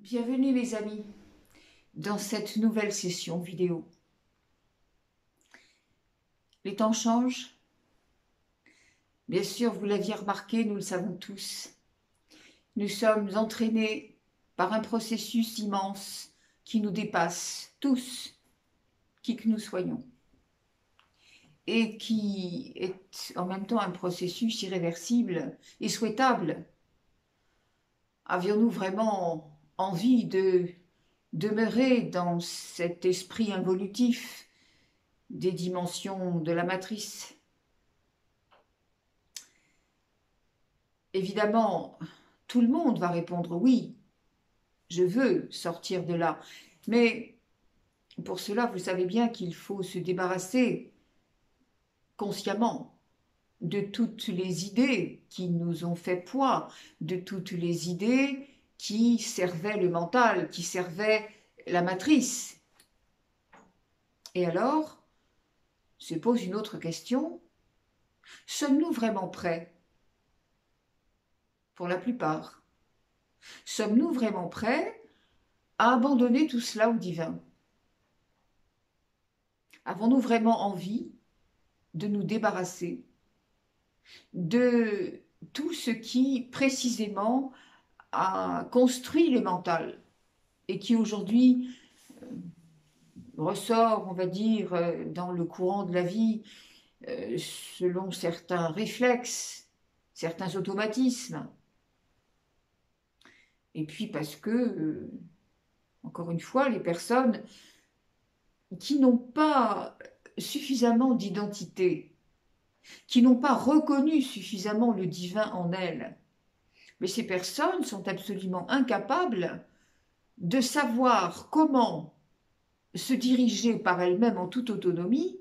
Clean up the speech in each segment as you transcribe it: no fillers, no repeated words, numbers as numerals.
Bienvenue mes amis dans cette nouvelle session vidéo. Les temps changent. Bien sûr, vous l'aviez remarqué, nous le savons tous. Nous sommes entraînés par un processus immense qui nous dépasse tous, qui que nous soyons, et qui est en même temps un processus irréversible et souhaitable. Avions-nous vraiment envie de demeurer dans cet esprit involutif des dimensions de la matrice? Évidemment, tout le monde va répondre oui, je veux sortir de là. Mais pour cela, vous savez bien qu'il faut se débarrasser consciemment de toutes les idées qui nous ont fait poids, de toutes les idées qui servaient le mental, qui servaient la matrice. Et alors, se pose une autre question. Sommes-nous vraiment prêts? Pour la plupart. Sommes-nous vraiment prêts à abandonner tout cela au divin? Avons-nous vraiment envie de nous débarrasser de tout ce qui précisément a construit le mental et qui aujourd'hui ressort, on va dire, dans le courant de la vie selon certains réflexes, certains automatismes. Et puis parce que, encore une fois, les personnes qui n'ont pas suffisamment d'identité, qui n'ont pas reconnu suffisamment le divin en elles, mais ces personnes sont absolument incapables de savoir comment se diriger par elles-mêmes en toute autonomie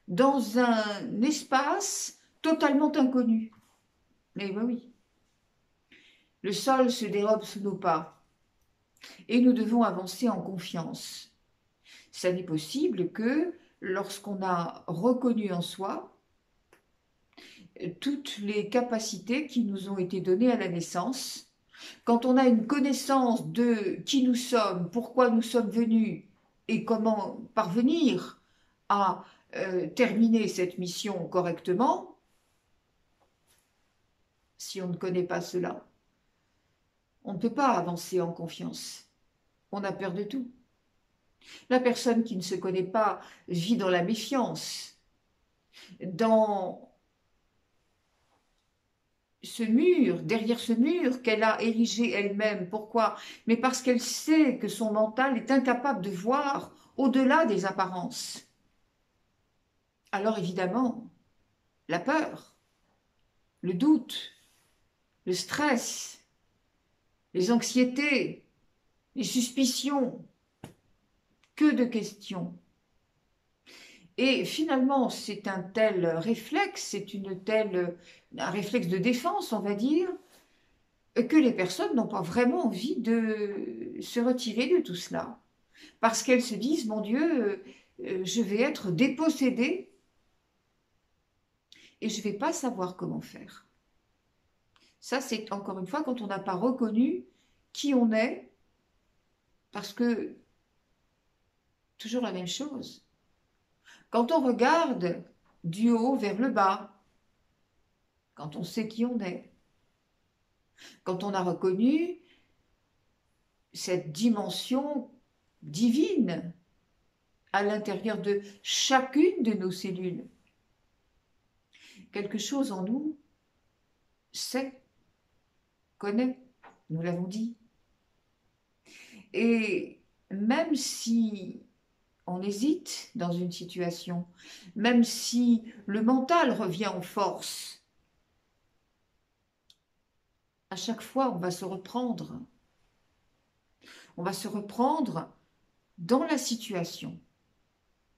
dans un espace totalement inconnu. Mais oui, le sol se dérobe sous nos pas et nous devons avancer en confiance. Ça n'est possible que lorsqu'on a reconnu en soi toutes les capacités qui nous ont été données à la naissance, quand on a une connaissance de qui nous sommes, pourquoi nous sommes venus et comment parvenir à terminer cette mission correctement. Si on ne connaît pas cela, on ne peut pas avancer en confiance. On a peur de tout. La personne qui ne se connaît pas vit dans la méfiance, dans ce mur, derrière ce mur qu'elle a érigé elle-même. Pourquoi? Mais parce qu'elle sait que son mental est incapable de voir au-delà des apparences. Alors évidemment, la peur, le doute, le stress, les anxiétés, les suspicions, que de questions. Et finalement, c'est un tel réflexe, c'est un réflexe de défense, on va dire, que les personnes n'ont pas vraiment envie de se retirer de tout cela. Parce qu'elles se disent, mon Dieu, je vais être dépossédée et je ne vais pas savoir comment faire. Ça, c'est encore une fois quand on n'a pas reconnu qui on est, parce que toujours la même chose. Quand on regarde du haut vers le bas, quand on sait qui on est, quand on a reconnu cette dimension divine à l'intérieur de chacune de nos cellules, quelque chose en nous sait, connaît, nous l'avons dit. Et même si on hésite dans une situation, même si le mental revient en force, à chaque fois on va se reprendre. On va se reprendre dans la situation,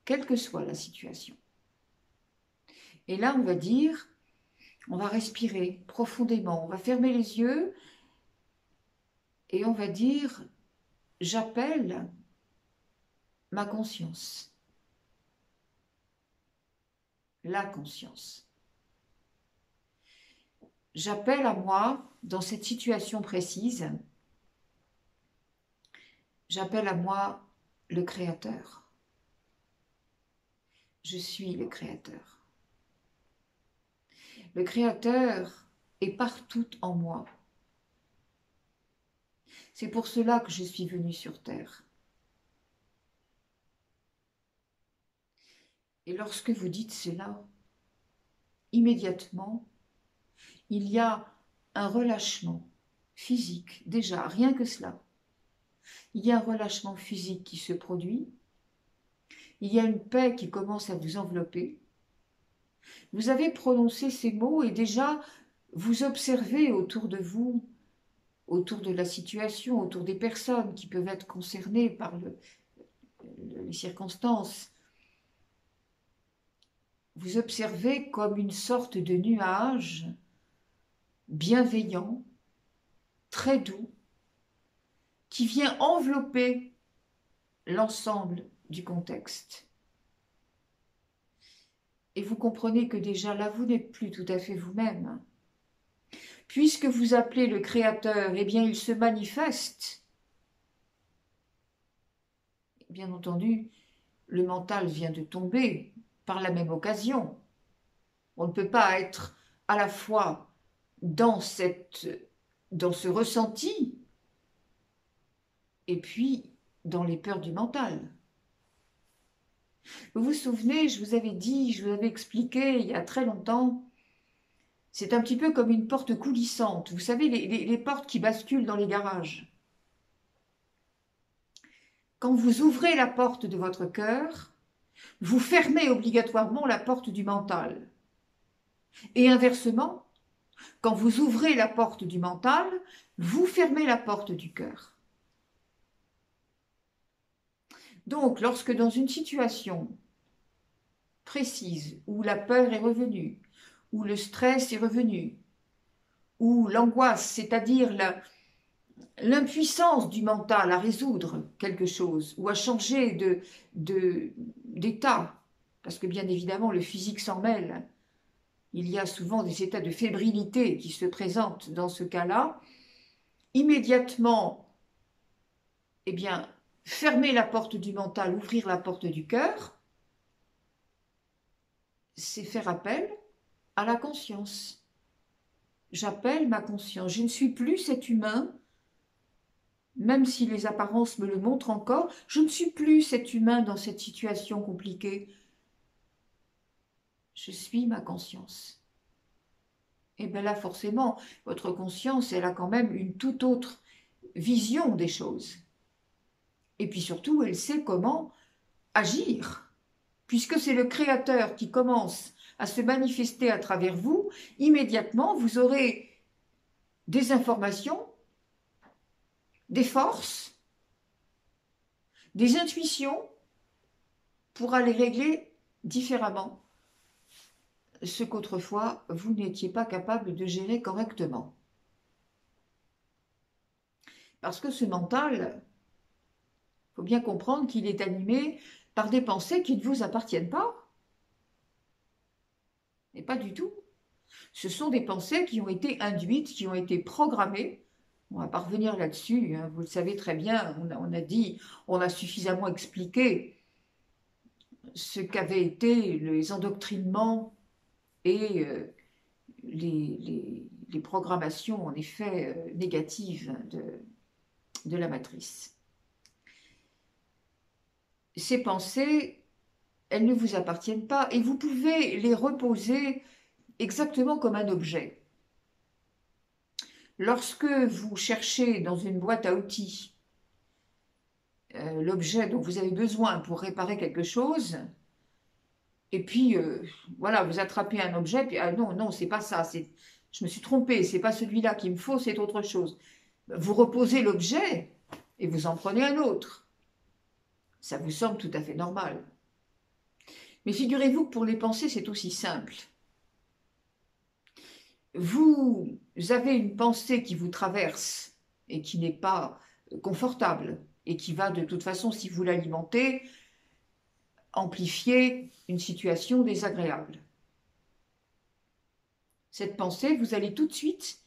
quelle que soit la situation. Et là, on va dire, on va respirer profondément, on va fermer les yeux et on va dire, j'appelle ma conscience, la conscience. J'appelle à moi, dans cette situation précise, J'appelle à moi le Créateur. Je suis le Créateur. Le Créateur est partout en moi. C'est pour cela que je suis venue sur Terre. Et lorsque vous dites cela, immédiatement, il y a un relâchement physique, déjà, rien que cela. Il y a un relâchement physique qui se produit. Il y a une paix qui commence à vous envelopper. Vous avez prononcé ces mots et déjà, vous observez autour de vous, autour de la situation, autour des personnes qui peuvent être concernées par les circonstances. Vous observez comme une sorte de nuage bienveillant, très doux, qui vient envelopper l'ensemble du contexte. Et vous comprenez que déjà là, vous n'êtes plus tout à fait vous-même. Puisque vous appelez le Créateur, eh bien, il se manifeste. Bien entendu, le mental vient de tomber par la même occasion. On ne peut pas être à la fois dans ce ressenti et puis dans les peurs du mental. Vous vous souvenez, je vous avais dit, je vous avais expliqué il y a très longtemps, c'est un petit peu comme une porte coulissante. Vous savez, les portes qui basculent dans les garages. Quand vous ouvrez la porte de votre cœur, vous fermez obligatoirement la porte du mental. Et inversement, quand vous ouvrez la porte du mental, vous fermez la porte du cœur. Donc, lorsque dans une situation précise où la peur est revenue, où le stress est revenu, où l'angoisse, c'est-à-dire l'impuissance du mental à résoudre quelque chose ou à changer d'état, parce que bien évidemment le physique s'en mêle, il y a souvent des états de fébrilité qui se présentent dans ce cas-là, immédiatement, eh bien, fermer la porte du mental, ouvrir la porte du cœur, c'est faire appel à la conscience. J'appelle ma conscience. Je ne suis plus cet humain, même si les apparences me le montrent encore, je ne suis plus cet humain dans cette situation compliquée. Je suis ma conscience. Et bien là, forcément, votre conscience, elle a quand même une toute autre vision des choses. Et puis surtout, elle sait comment agir. Puisque c'est le Créateur qui commence à se manifester à travers vous, immédiatement, vous aurez des informations, des forces, des intuitions pour aller régler différemment ce qu'autrefois vous n'étiez pas capable de gérer correctement. Parce que ce mental, il faut bien comprendre qu'il est animé par des pensées qui ne vous appartiennent pas. Et pas du tout. Ce sont des pensées qui ont été induites, qui ont été programmées. On va pas revenir là-dessus, hein, vous le savez très bien, on a dit, on a suffisamment expliqué ce qu'avaient été les endoctrinements et les programmations, en effet, négatives de la matrice. Ces pensées, elles ne vous appartiennent pas et vous pouvez les reposer exactement comme un objet. Lorsque vous cherchez dans une boîte à outils l'objet dont vous avez besoin pour réparer quelque chose, et puis voilà, vous attrapez un objet, puis ah non, c'est pas ça, je me suis trompée, c'est pas celui-là qu'il me faut, c'est autre chose. Vous reposez l'objet et vous en prenez un autre. Ça vous semble tout à fait normal. Mais figurez-vous que pour les pensées, c'est aussi simple. Vous avez une pensée qui vous traverse et qui n'est pas confortable et qui va de toute façon, si vous l'alimentez, amplifier une situation désagréable. Cette pensée, vous allez tout de suite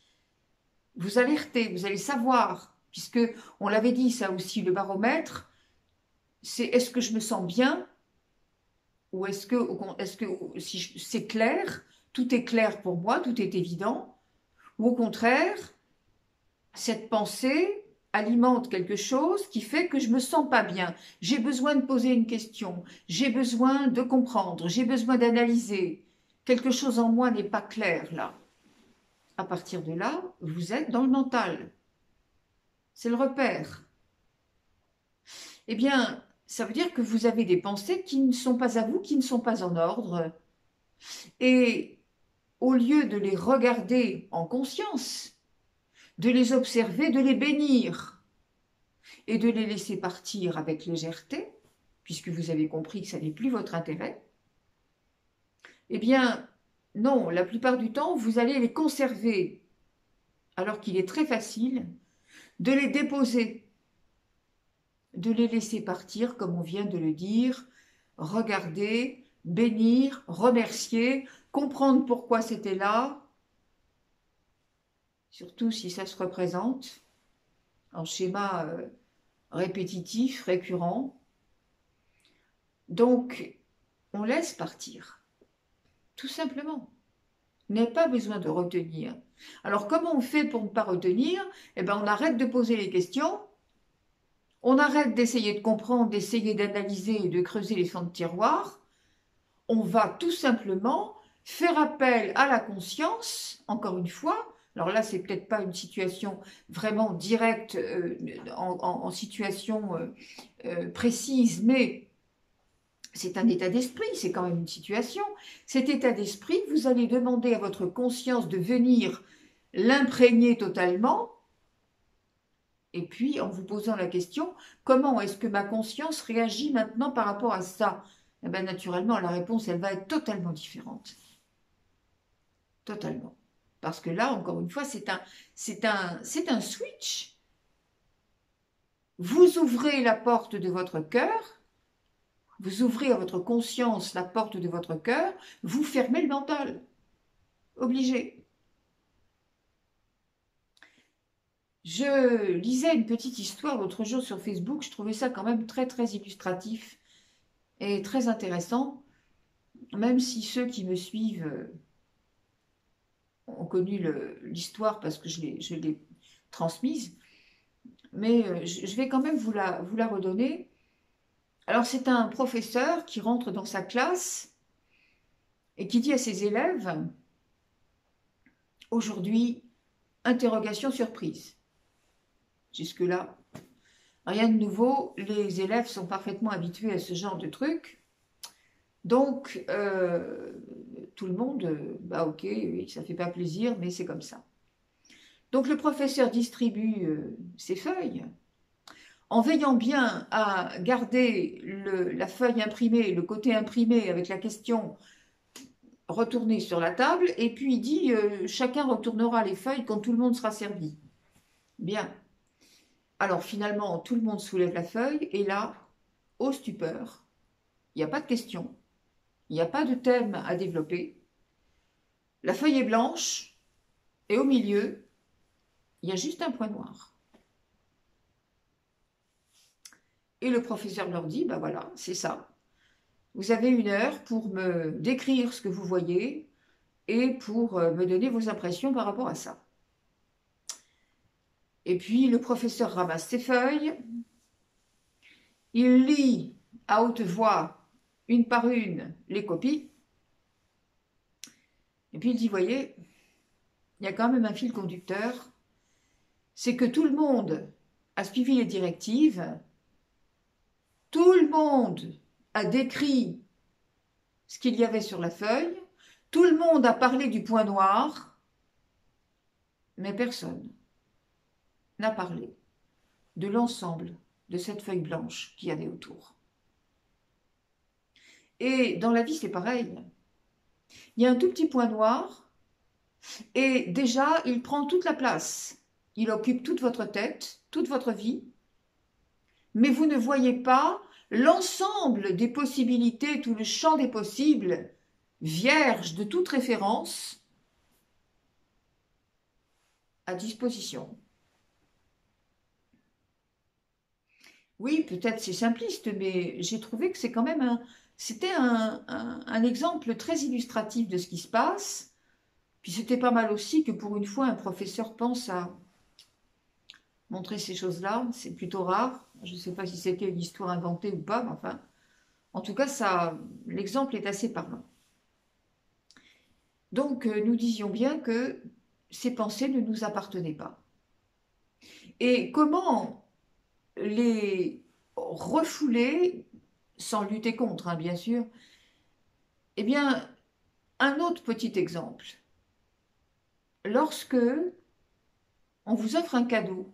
vous alerter, vous allez savoir puisque on l'avait dit, ça aussi, le baromètre, c'est est-ce que je me sens bien ou est-ce que si c'est clair, tout est clair pour moi, tout est évident, ou au contraire, cette pensée alimente quelque chose qui fait que je me sens pas bien. J'ai besoin de poser une question, j'ai besoin de comprendre, j'ai besoin d'analyser. Quelque chose en moi n'est pas clair là. À partir de là, vous êtes dans le mental. C'est le repère. Eh bien, ça veut dire que vous avez des pensées qui ne sont pas à vous, qui ne sont pas en ordre. Et au lieu de les regarder en conscience, de les observer, de les bénir et de les laisser partir avec légèreté, puisque vous avez compris que ça n'est plus votre intérêt, eh bien, non, la plupart du temps, vous allez les conserver, alors qu'il est très facile de les déposer, de les laisser partir, comme on vient de le dire, regarder, bénir, remercier, comprendre pourquoi c'était là, surtout si ça se représente en schéma répétitif, récurrent. Donc, on laisse partir, tout simplement. On n'a pas besoin de retenir. Alors, comment on fait pour ne pas retenir? Eh bien, on arrête de poser les questions, on arrête d'essayer de comprendre, d'essayer d'analyser et de creuser les fonds de tiroir. On va tout simplement faire appel à la conscience, encore une fois. Alors là, c'est peut-être pas une situation vraiment directe, en situation précise, mais c'est un état d'esprit, c'est quand même une situation. Cet état d'esprit, vous allez demander à votre conscience de venir l'imprégner totalement, et puis en vous posant la question, comment est-ce que ma conscience réagit maintenant par rapport à ça? Eh bien, naturellement, la réponse, elle va être totalement différente. Totalement. Parce que là, encore une fois, c'est un switch. Vous ouvrez la porte de votre cœur, vous ouvrez à votre conscience la porte de votre cœur, vous fermez le mental. Obligé. Je lisais une petite histoire l'autre jour sur Facebook, je trouvais ça quand même très très illustratif et très intéressant, même si ceux qui me suivent ont connu l'histoire parce que je l'ai transmise, mais je vais quand même vous la redonner. Alors c'est un professeur qui rentre dans sa classe et qui dit à ses élèves, aujourd'hui, interrogation surprise. Jusque-là, rien de nouveau, les élèves sont parfaitement habitués à ce genre de truc. Donc, tout le monde, bah ok, ça ne fait pas plaisir, mais c'est comme ça. Donc, le professeur distribue ses feuilles, en veillant bien à garder la feuille imprimée, le côté imprimé avec la question retournée sur la table, et puis il dit, chacun retournera les feuilles quand tout le monde sera servi. Bien. Alors finalement, tout le monde soulève la feuille et là, au stupeur, il n'y a pas de question, il n'y a pas de thème à développer. La feuille est blanche et au milieu, il y a juste un point noir. Et le professeur leur dit, ben voilà, c'est ça. Vous avez 1 heure pour me décrire ce que vous voyez et pour me donner vos impressions par rapport à ça. Et puis le professeur ramasse ses feuilles, il lit à haute voix, une par une, les copies, et puis il dit, voyez, il y a quand même un fil conducteur, c'est que tout le monde a suivi les directives, tout le monde a décrit ce qu'il y avait sur la feuille, tout le monde a parlé du point noir, mais personne n'a parlé de l'ensemble de cette feuille blanche qu'il y avait autour. Et dans la vie, c'est pareil. Il y a un tout petit point noir et déjà, il prend toute la place. Il occupe toute votre tête, toute votre vie, mais vous ne voyez pas l'ensemble des possibilités, tout le champ des possibles, vierge de toute référence, à disposition. Oui, peut-être c'est simpliste, mais j'ai trouvé que c'est quand même c'était un exemple très illustratif de ce qui se passe. Puis c'était pas mal aussi que pour une fois, un professeur pense à montrer ces choses-là. C'est plutôt rare. Je ne sais pas si c'était une histoire inventée ou pas, mais enfin, en tout cas, l'exemple est assez parlant. Donc, nous disions bien que ces pensées ne nous appartenaient pas. Et comment les refouler, sans lutter contre, hein, bien sûr? Eh bien, un autre petit exemple. Lorsque on vous offre un cadeau,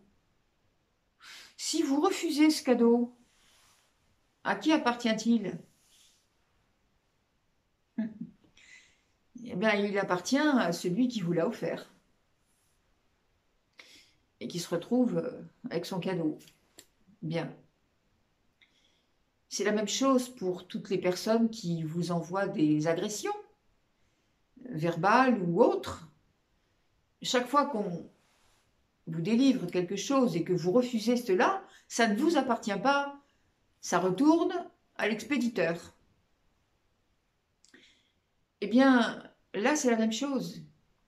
si vous refusez ce cadeau, à qui appartient-il? Eh bien, il appartient à celui qui vous l'a offert et qui se retrouve avec son cadeau. Bien. C'est la même chose pour toutes les personnes qui vous envoient des agressions, verbales ou autres. Chaque fois qu'on vous délivre quelque chose et que vous refusez cela, ça ne vous appartient pas, ça retourne à l'expéditeur. Eh bien, là, c'est la même chose.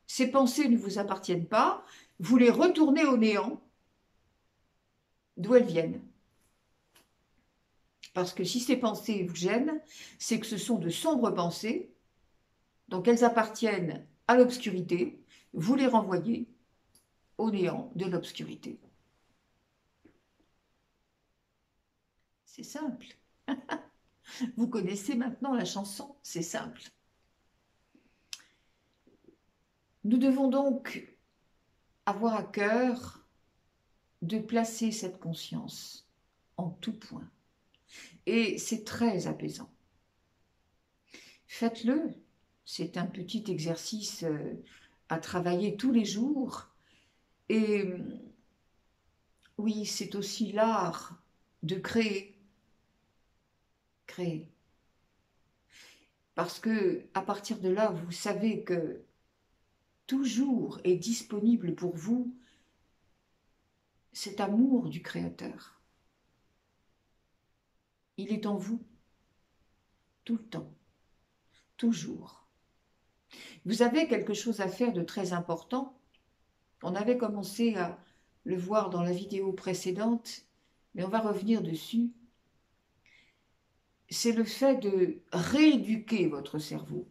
Ces pensées ne vous appartiennent pas, vous les retournez au néant, d'où elles viennent. Parce que si ces pensées vous gênent, c'est que ce sont de sombres pensées, donc elles appartiennent à l'obscurité, vous les renvoyez au néant de l'obscurité. C'est simple. Vous connaissez maintenant la chanson, c'est simple. Nous devons donc avoir à cœur de placer cette conscience en tout point. Et c'est très apaisant. Faites-le. C'est un petit exercice à travailler tous les jours. Et oui, c'est aussi l'art de créer. Créer. Parce que à partir de là, vous savez que toujours est disponible pour vous cet amour du Créateur. Il est en vous, tout le temps, toujours. Vous avez quelque chose à faire de très important. On avait commencé à le voir dans la vidéo précédente, mais on va revenir dessus. C'est le fait de rééduquer votre cerveau.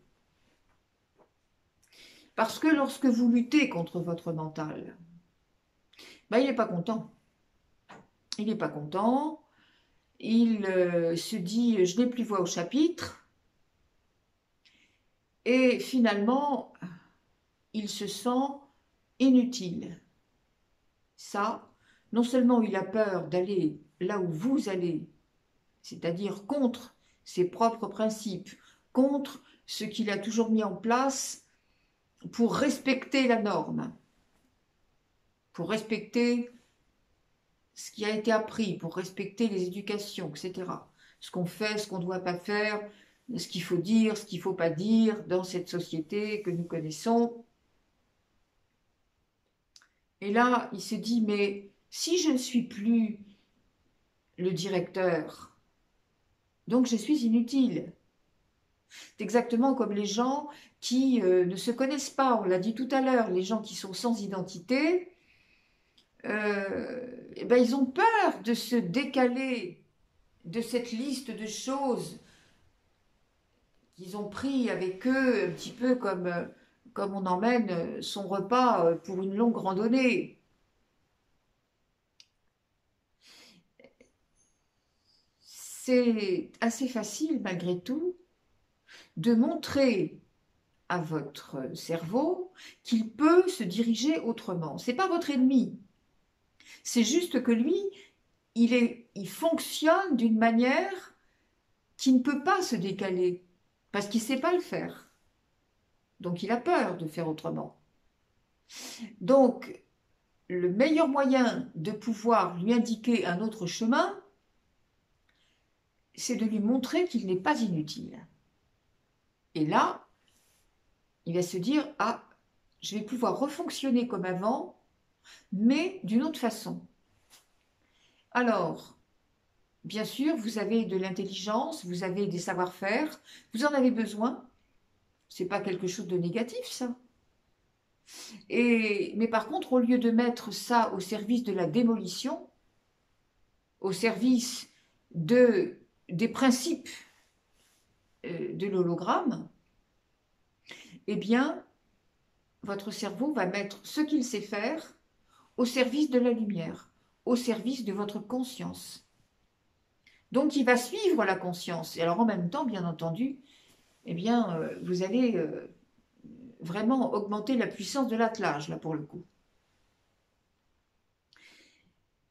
Parce que lorsque vous luttez contre votre mental, il n'est pas content. Il n'est pas content. Il se dit « je n'ai plus voix au chapitre ». Et finalement, il se sent inutile. Ça, non seulement il a peur d'aller là où vous allez, c'est-à-dire contre ses propres principes, contre ce qu'il a toujours mis en place pour respecter la norme, pour respecter ce qui a été appris, pour respecter les éducations, etc. Ce qu'on fait, ce qu'on ne doit pas faire, ce qu'il faut dire, ce qu'il ne faut pas dire dans cette société que nous connaissons. Et là, il se dit, mais si je ne suis plus le directeur, donc je suis inutile. C'est exactement comme les gens qui ne se connaissent pas, on l'a dit tout à l'heure, les gens qui sont sans identité, ils ont peur de se décaler de cette liste de choses qu'ils ont pris avec eux, un petit peu comme on emmène son repas pour une longue randonnée. C'est assez facile, malgré tout, de montrer à votre cerveau qu'il peut se diriger autrement. Ce n'est pas votre ennemi. C'est juste que lui, il fonctionne d'une manière qui ne peut pas se décaler, parce qu'il ne sait pas le faire. Donc il a peur de faire autrement. Donc, le meilleur moyen de pouvoir lui indiquer un autre chemin, c'est de lui montrer qu'il n'est pas inutile. Et là, il va se dire, ah, je vais pouvoir refonctionner comme avant, mais d'une autre façon. Alors, bien sûr, vous avez de l'intelligence, vous avez des savoir-faire, vous en avez besoin. C'est pas quelque chose de négatif, ça. Mais par contre, au lieu de mettre ça au service de la démolition, au service des principes de l'hologramme, eh bien, votre cerveau va mettre ce qu'il sait faire au service de la lumière, au service de votre conscience. Donc, il va suivre la conscience. Et alors, en même temps, bien entendu, eh bien, vous allez vraiment augmenter la puissance de l'attelage, là, pour le coup.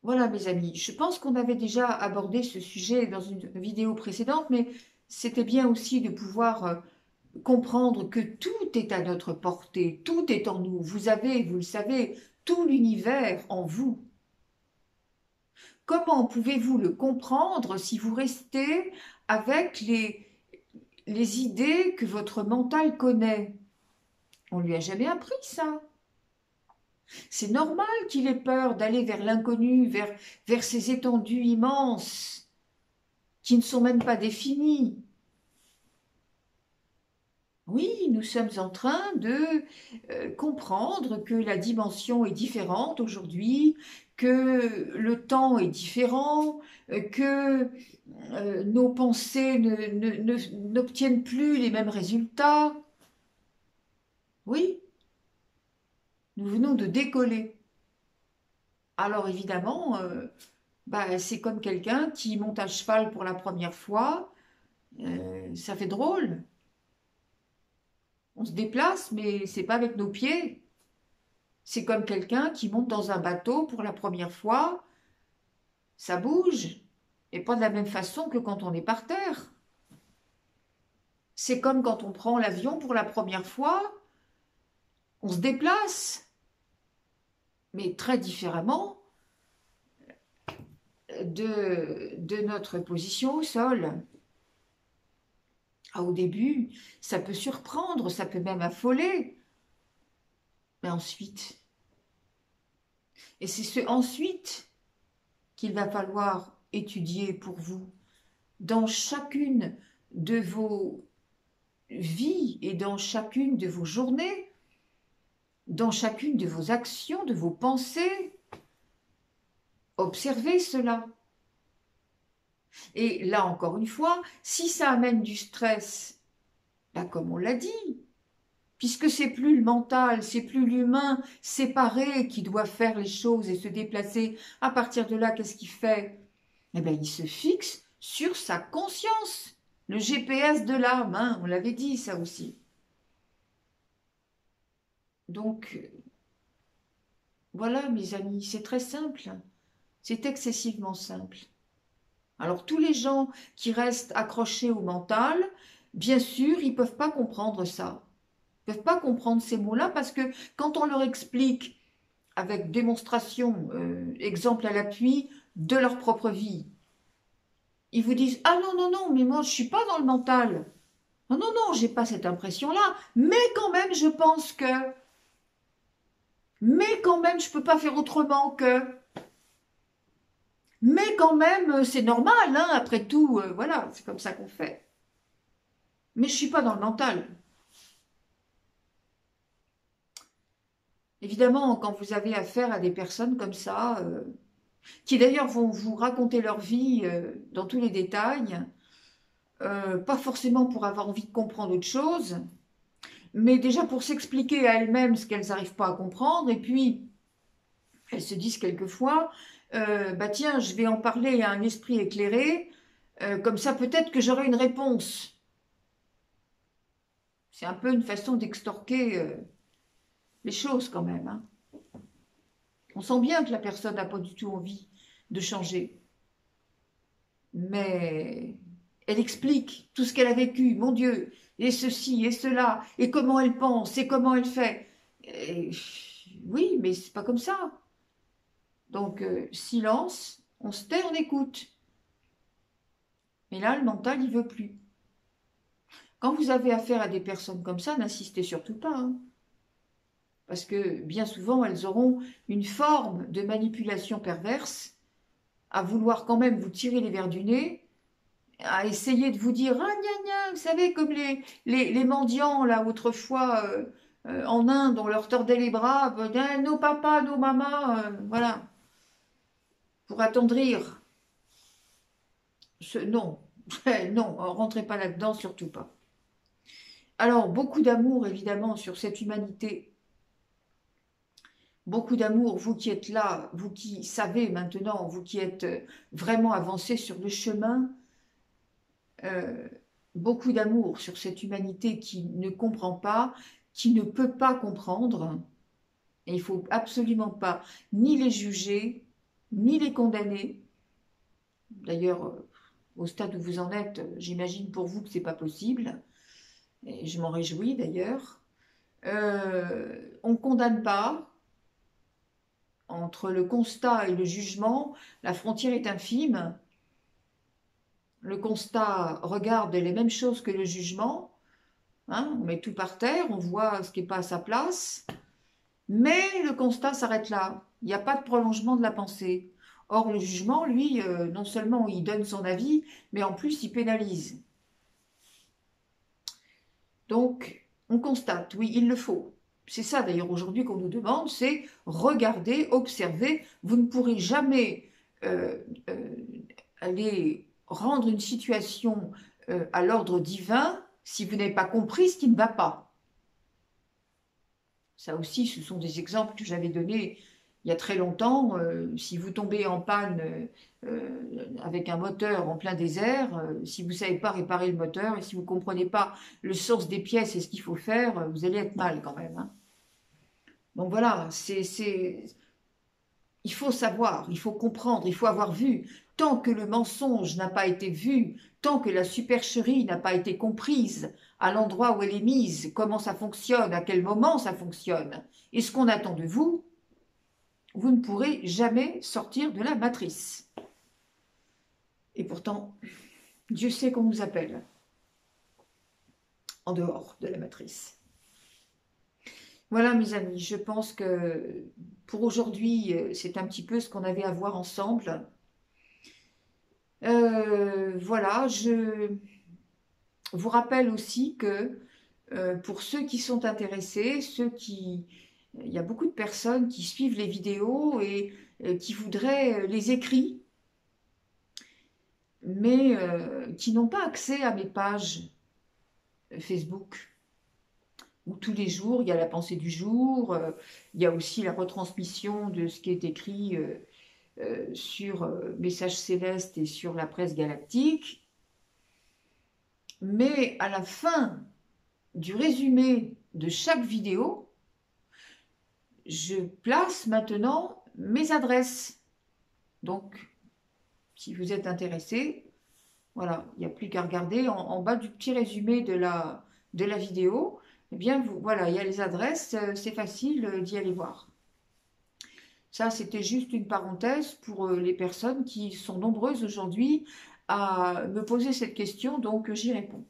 Voilà, mes amis, je pense qu'on avait déjà abordé ce sujet dans une vidéo précédente, mais c'était bien aussi de pouvoir comprendre que tout est à notre portée, tout est en nous. Vous avez, vous le savez, tout l'univers en vous. Comment pouvez-vous le comprendre si vous restez avec les idées que votre mental connaît? On ne lui a jamais appris ça. C'est normal qu'il ait peur d'aller vers l'inconnu, vers ces étendues immenses qui ne sont même pas définies. Oui, nous sommes en train de comprendre que la dimension est différente aujourd'hui, que le temps est différent, que nos pensées n'obtiennent plus les mêmes résultats. Oui, nous venons de décoller. Alors évidemment, c'est comme quelqu'un qui monte à cheval pour la première fois, ça fait drôle. On se déplace, mais c'est pas avec nos pieds. C'est comme quelqu'un qui monte dans un bateau pour la première fois, ça bouge, et pas de la même façon que quand on est par terre. C'est comme quand on prend l'avion pour la première fois, on se déplace, mais très différemment de notre position au sol. Au début, ça peut surprendre, ça peut même affoler, mais ensuite, et c'est ce ensuite qu'il va falloir étudier pour vous dans chacune de vos vies et dans chacune de vos journées, dans chacune de vos actions, de vos pensées. Observez cela. Et là, encore une fois, si ça amène du stress, comme on l'a dit, puisque c'est plus le mental, c'est plus l'humain séparé qui doit faire les choses et se déplacer, à partir de là, qu'est-ce qu'il fait? Eh bien, il se fixe sur sa conscience, le GPS de l'âme, hein, on l'avait dit ça aussi. Donc, voilà mes amis, c'est très simple, c'est excessivement simple. Alors tous les gens qui restent accrochés au mental, bien sûr, ils ne peuvent pas comprendre ça. Ils ne peuvent pas comprendre ces mots-là parce que quand on leur explique avec démonstration, exemple à l'appui, de leur propre vie, ils vous disent « Ah non, non, non, mais moi je ne suis pas dans le mental. Non, non, non, je n'ai pas cette impression-là. Mais quand même, je pense que... Mais quand même, je ne peux pas faire autrement que... Mais quand même, c'est normal, hein, après tout, voilà, c'est comme ça qu'on fait. Mais je ne suis pas dans le mental. » Évidemment, quand vous avez affaire à des personnes comme ça, qui d'ailleurs vont vous raconter leur vie dans tous les détails, pas forcément pour avoir envie de comprendre autre chose, mais déjà pour s'expliquer à elles-mêmes ce qu'elles n'arrivent pas à comprendre, et puis elles se disent quelquefois, tiens, je vais en parler à un esprit éclairé, comme ça peut-être que j'aurai une réponse. C'est un peu une façon d'extorquer les choses quand même. Hein. On sent bien que la personne n'a pas du tout envie de changer. Mais elle explique tout ce qu'elle a vécu, mon Dieu, et ceci, et cela, et comment elle pense, et comment elle fait. Et, oui, mais c'est pas comme ça. Donc, silence, on se tait, on écoute. Mais là, le mental, il veut plus. Quand vous avez affaire à des personnes comme ça, n'insistez surtout pas. Hein. Parce que bien souvent, elles auront une forme de manipulation perverse à vouloir quand même vous tirer les verres du nez, à essayer de vous dire ah gna gna, vous savez comme les mendiants là autrefois en Inde, on leur tordait les bras, nos papas, nos mamas, voilà, pour attendrir. Non, non, rentrez pas là-dedans, surtout pas. Alors, beaucoup d'amour, évidemment, sur cette humanité. Beaucoup d'amour, vous qui êtes là, vous qui savez maintenant, vous qui êtes vraiment avancé sur le chemin. Euh, Beaucoup d'amour sur cette humanité qui ne comprend pas, qui ne peut pas comprendre. Et il ne faut absolument pas ni les juger, ni les condamner. D'ailleurs, au stade où vous en êtes, j'imagine pour vous que ce n'est pas possible. Et je m'en réjouis d'ailleurs. On ne condamne pas. Entre le constat et le jugement, la frontière est infime. Le constat regarde les mêmes choses que le jugement. Hein, on met tout par terre, on voit ce qui n'est pas à sa place. Mais le constat s'arrête là. Il n'y a pas de prolongement de la pensée. Or, le jugement, lui, non seulement il donne son avis, mais en plus il pénalise. Donc, on constate, oui, il le faut. C'est ça d'ailleurs aujourd'hui qu'on nous demande, c'est regarder, observer. Vous ne pourrez jamais aller rendre une situation à l'ordre divin si vous n'avez pas compris ce qui ne va pas. Ça aussi, ce sont des exemples que j'avais donnés il y a très longtemps. Si vous tombez en panne avec un moteur en plein désert, si vous ne savez pas réparer le moteur et si vous ne comprenez pas le sens des pièces et ce qu'il faut faire, vous allez être mal quand même. Hein. Donc voilà, il faut savoir, il faut comprendre, il faut avoir vu. Tant que le mensonge n'a pas été vu, tant que la supercherie n'a pas été comprise à l'endroit où elle est mise, comment ça fonctionne, à quel moment ça fonctionne, et ce qu'on attend de vous, vous ne pourrez jamais sortir de la matrice. Et pourtant, Dieu sait qu'on nous appelle en dehors de la matrice. Voilà mes amis, je pense que pour aujourd'hui, c'est un petit peu ce qu'on avait à voir ensemble. Voilà, je vous rappelle aussi que pour ceux qui sont intéressés, il y a beaucoup de personnes qui suivent les vidéos et qui voudraient les écrits, mais qui n'ont pas accès à mes pages Facebook, où tous les jours, il y a la pensée du jour, il y a aussi la retransmission de ce qui est écrit sur Messages Célestes et sur la presse galactique. Mais à la fin du résumé de chaque vidéo, je place maintenant mes adresses. Donc, si vous êtes intéressé, voilà, il n'y a plus qu'à regarder en bas du petit résumé de la vidéo. Eh bien, voilà, il y a les adresses, c'est facile d'y aller voir. Ça, c'était juste une parenthèse pour les personnes qui sont nombreuses aujourd'hui à me poser cette question, donc j'y réponds.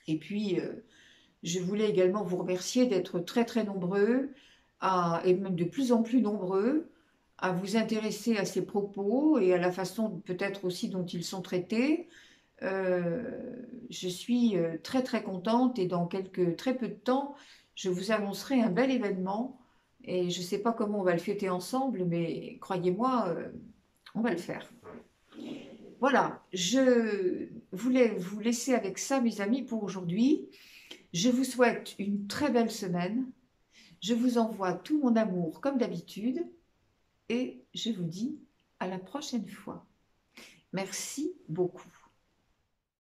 Et puis, je voulais également vous remercier d'être très très nombreux, et même de plus en plus nombreux, à vous intéresser à ces propos et à la façon peut-être aussi dont ils sont traités. Je suis très très contente et dans très peu de temps, je vous annoncerai un bel événement et je ne sais pas comment on va le fêter ensemble, mais croyez-moi, on va le faire. Voilà, je voulais vous laisser avec ça, mes amis, pour aujourd'hui. Je vous souhaite une très belle semaine. Je vous envoie tout mon amour comme d'habitude et je vous dis à la prochaine fois. Merci beaucoup.